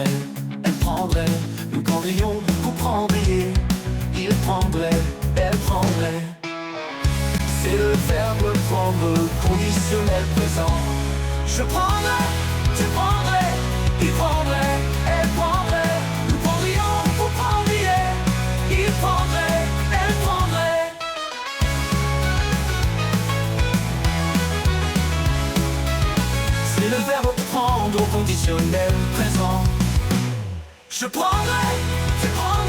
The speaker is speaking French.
prendrait, elle prendrait. Nous prendrions, vous prendriez. Il prendrait, elle prendrait. C'est le verbe prendre, conditionnel présent. Je prendrais, tu prendrais. Il prendrait, elle prendrait. Nous prendrions, vous prendriez. Il prendrait, elle prendrait. C'est le verbe prendre au conditionnel présent. Je prendrais, tu prendrais.